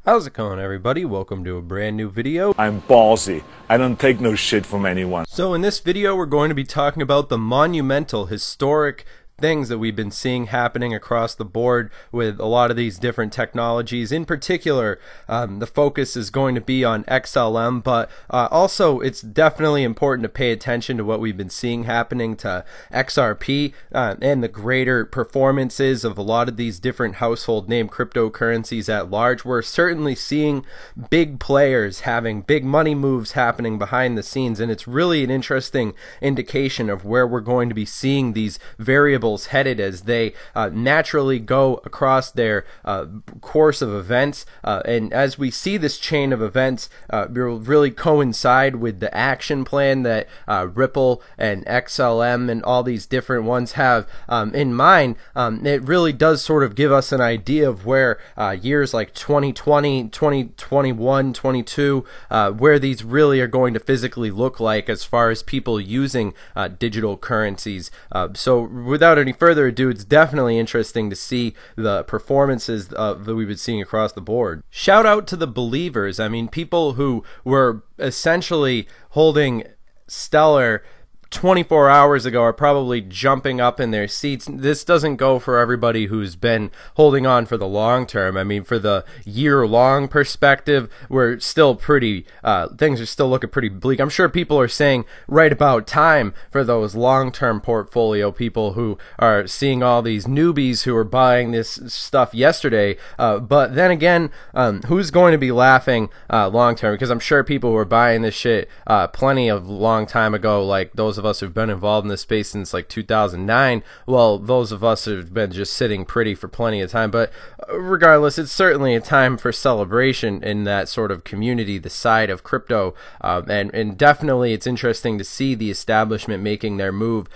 How's it going, everybody? Welcome to a brand new video. I'm ballsy. I don't take no shit from anyone. So in this video, we're going to be talking about the monumental, historic things that we've been seeing happening across the board with a lot of these different technologies. In particular, the focus is going to be on XLM, but also it's definitely important to pay attention to what we've been seeing happening to XRP and the greater performances of a lot of these different household name cryptocurrencies at large. We're certainly seeing big players having big money moves happening behind the scenes, and it's really an interesting indication of where we're going to be seeing these variables headed as they naturally go across their course of events, and as we see this chain of events will really coincide with the action plan that Ripple and XLM and all these different ones have in mind. It really does sort of give us an idea of where years like 2020, 2021, 22, where these really are going to physically look like as far as people using digital currencies. So without any further ado, it's definitely interesting to see the performances that we've been seeing across the board. Shout out to the believers. I mean, people who were essentially holding Stellar 24 hours ago are probably jumping up in their seats. This doesn't go for everybody who's been holding on for the long term. I mean, for the year-long perspective, we're still pretty, things are still looking pretty bleak. I'm sure people are saying right about time for those long-term portfolio people who are seeing all these newbies who are buying this stuff yesterday. But then again, who's going to be laughing long-term? Because I'm sure people who are buying this shit plenty of long time ago, like those of us who've been involved in this space since like 2009, well, those of us who've been just sitting pretty for plenty of time. But regardless, it's certainly a time for celebration in that sort of community, the side of crypto, and definitely it's interesting to see the establishment making their move.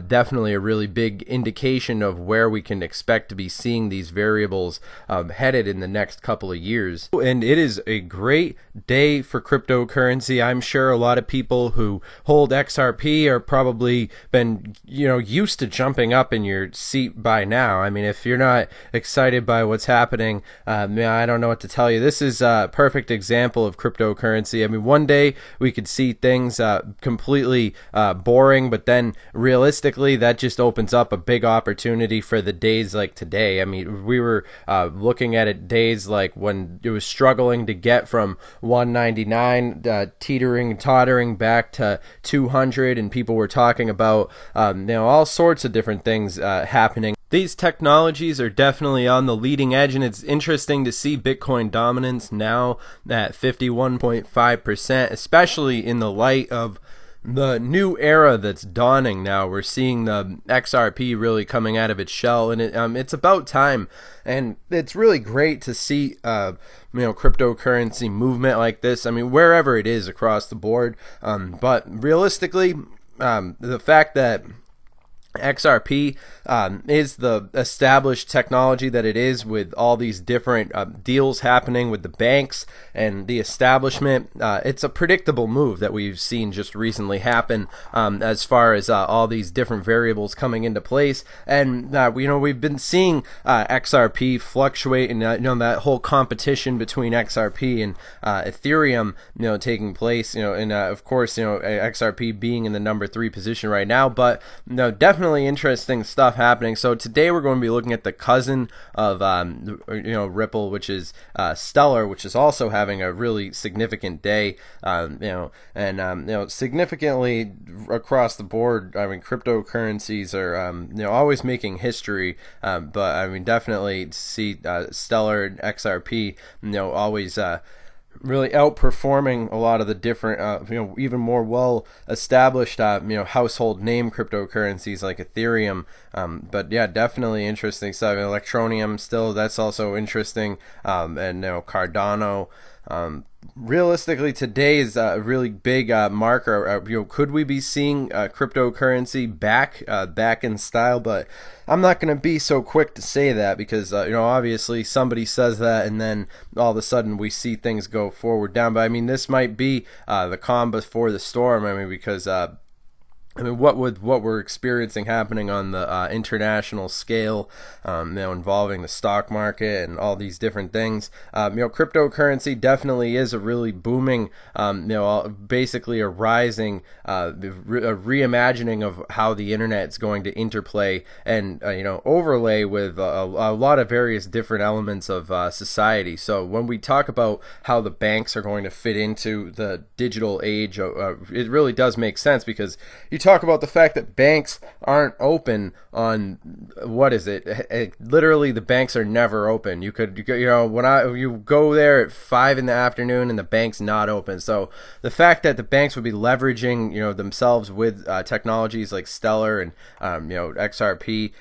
Definitely a really big indication of where we can expect to be seeing these variables headed in the next couple of years. And it is a great day for cryptocurrency. I'm sure a lot of people who hold XRP are probably been, used to jumping up in your seat by now. I mean, if you're not excited by what's happening, I don't know what to tell you. This is a perfect example of cryptocurrency. I mean, one day we could see things completely boring, but then realistically, that just opens up a big opportunity for the days like today. I mean, we were looking at it days like when it was struggling to get from 199, teetering and tottering back to 200, and people were talking about all sorts of different things happening. These technologies are definitely on the leading edge, and it's interesting to see Bitcoin dominance now at 51.5%, especially in the light of the new era that's dawning now. We're seeing the XRP really coming out of its shell, and it's about time. And it's really great to see cryptocurrency movement like this. I mean, wherever it is across the board. But realistically, the fact that XRP is the established technology that it is, with all these different deals happening with the banks and the establishment. It's a predictable move that we've seen just recently happen as far as all these different variables coming into place. And we've been seeing XRP fluctuate, and that whole competition between XRP and Ethereum taking place, and of course XRP being in the number 3 position right now. But definitely interesting stuff happening. So today we're going to be looking at the cousin of Ripple, which is Stellar, which is also having a really significant day, significantly across the board. I mean, cryptocurrencies are always making history, but I mean, definitely see Stellar and XRP always really outperforming a lot of the different, even more well-established, household name cryptocurrencies like Ethereum. But yeah, definitely interesting stuff. Electronium still, that's also interesting, and Cardano. Realistically, today is a really big marker. Could we be seeing cryptocurrency back in style? But I'm not going to be so quick to say that, because obviously somebody says that and then all of a sudden we see things go forward down. But I mean, this might be the calm before the storm. I mean, because I mean, what we're experiencing happening on the international scale, involving the stock market and all these different things, cryptocurrency definitely is a really booming, basically a rising, a reimagining of how the internet is going to interplay and overlay with a lot of various different elements of society. So when we talk about how the banks are going to fit into the digital age, it really does make sense, because you talk about the fact that banks aren't open on, what is it? Literally, the banks are never open. You go there at 5 in the afternoon and the bank's not open. So the fact that the banks would be leveraging, themselves with technologies like Stellar and XRP.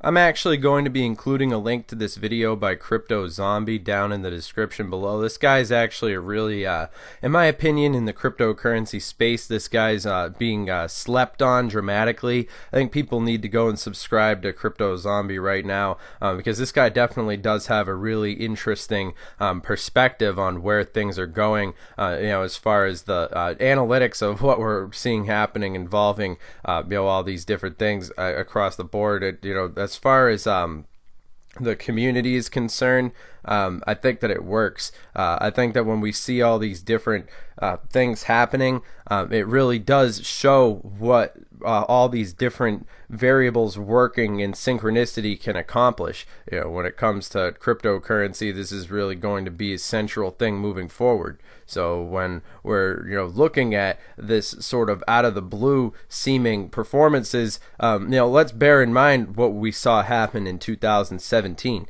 I'm actually going to be including a link to this video by CryptoZombie down in the description below. This guy's actually a really, in my opinion, in the cryptocurrency space, this guy's being slept on dramatically. I think people need to go and subscribe to CryptoZombie right now, because this guy definitely does have a really interesting perspective on where things are going, as far as the analytics of what we're seeing happening involving, all these different things across the board. As far as the community is concerned, I think that it works. I think that when we see all these different things happening, it really does show what all these different variables working in synchronicity can accomplish. When it comes to cryptocurrency, this is really going to be a central thing moving forward. So when we're looking at this sort of out of the blue seeming performances, let's bear in mind what we saw happen in 2017.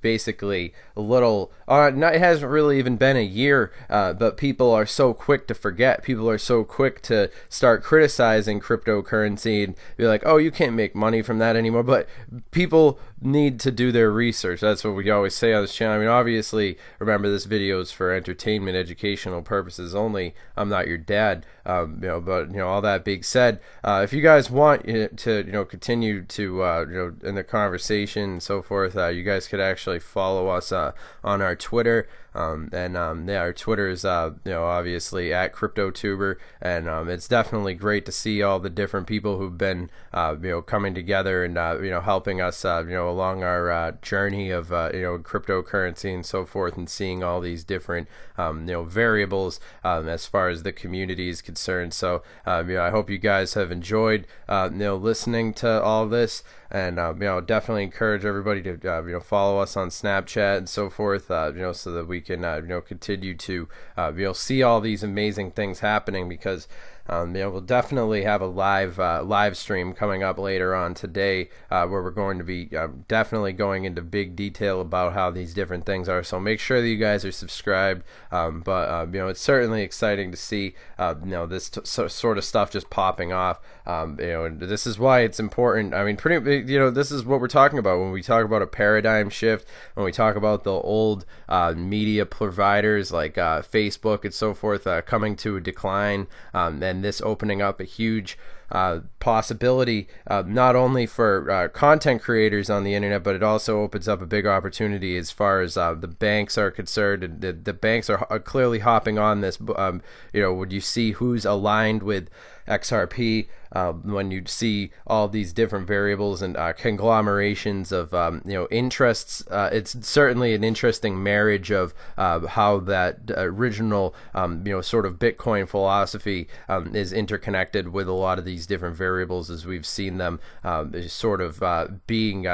Basically, it hasn't really even been a year, but people are so quick to forget. People are so quick to start criticizing cryptocurrency and be like, oh, you can't make money from that anymore. But people need to do their research. That's what we always say on this channel. I mean, obviously, remember, this video is for entertainment, educational purposes only. I'm not your dad. But all that being said, if you guys want to continue to in the conversation and so forth, you guys could actually follow us on our Twitter. Our Twitter is obviously at cryptotuber, and it's definitely great to see all the different people who've been coming together and helping us along our journey of cryptocurrency and so forth, and seeing all these different variables as far as the community is concerned. So I hope you guys have enjoyed listening to all this, and definitely encourage everybody to follow us on Snapchat and so forth, so that we can continue to see all these amazing things happening, because we'll definitely have a live stream coming up later on today, where we're going to be definitely going into big detail about how these different things are. So make sure that you guys are subscribed. But it's certainly exciting to see this sort of stuff just popping off. And this is why it's important. I mean, this is what we're talking about when we talk about a paradigm shift. When we talk about the old media providers like Facebook and so forth coming to a decline, and this opening up a huge possibility, not only for content creators on the internet, but it also opens up a big opportunity as far as the banks are concerned. The banks are clearly hopping on this. When you see who's aligned with XRP, when you see all these different variables and conglomerations of interests, it's certainly an interesting marriage of how that original sort of Bitcoin philosophy is interconnected with a lot of these different variables, as we've seen them sort of being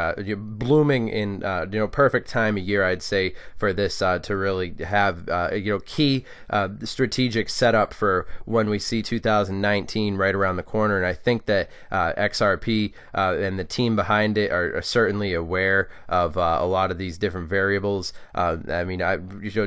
blooming in perfect time of year, I'd say, for this to really have key strategic setup for when we see 2019 right around the corner. And I think that XRP and the team behind it are certainly aware of a lot of these different variables. I mean,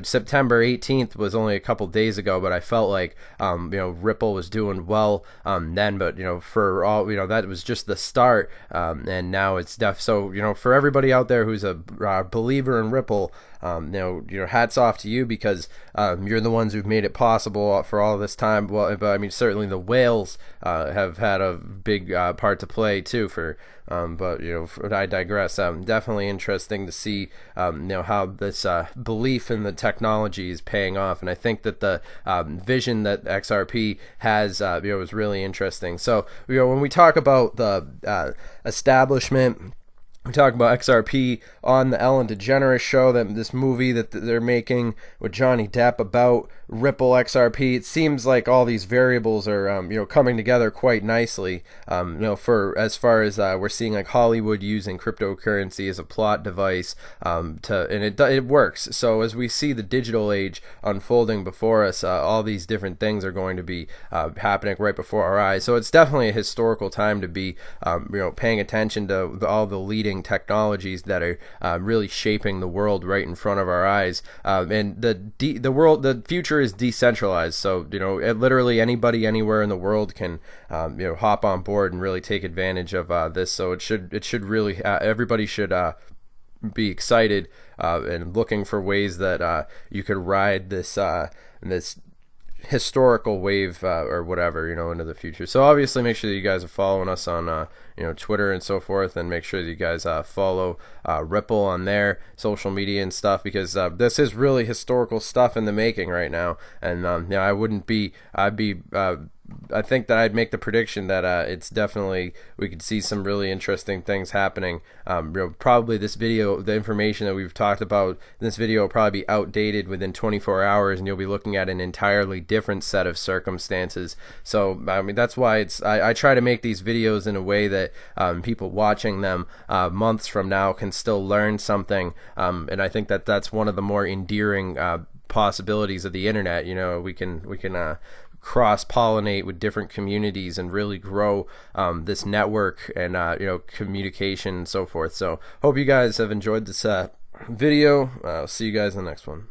September 18th was only a couple days ago, but I felt like Ripple was doing well then, but for all that was just the start, and now it's so for everybody out there who's a believer in Ripple, hats off to you, because you're the ones who've made it possible for all this time. Well, but I mean, certainly the whales have had a big part to play too. But I digress. Definitely interesting to see how this belief in the technology is paying off, and I think that the vision that XRP has is really interesting. So when we talk about the establishment, we talk about XRP on the Ellen DeGeneres show, that this movie that they're making with Johnny Depp about Ripple XRP. It seems like all these variables are coming together quite nicely. For as far as we're seeing like Hollywood using cryptocurrency as a plot device, and it works. So as we see the digital age unfolding before us, all these different things are going to be happening right before our eyes. So it's definitely a historical time to be paying attention to all the leading technologies that are really shaping the world right in front of our eyes. And the future is decentralized. So literally anybody anywhere in the world can hop on board and really take advantage of this. So it should really everybody should be excited and looking for ways that you could ride this historical wave or whatever into the future. So obviously make sure that you guys are following us on Twitter and so forth, and make sure that you guys follow Ripple on their social media and stuff, because this is really historical stuff in the making right now. And I think that I'd make the prediction that it's definitely, we could see some really interesting things happening. Probably this video, the information that we've talked about in this video will probably be outdated within 24 hours, and you'll be looking at an entirely different set of circumstances. So I mean, that's why I try to make these videos in a way that people watching them months from now can still learn something, and I think that that's one of the more endearing possibilities of the internet. We can cross-pollinate with different communities and really grow this network and communication and so forth. So hope you guys have enjoyed this video. I'll see you guys in the next one.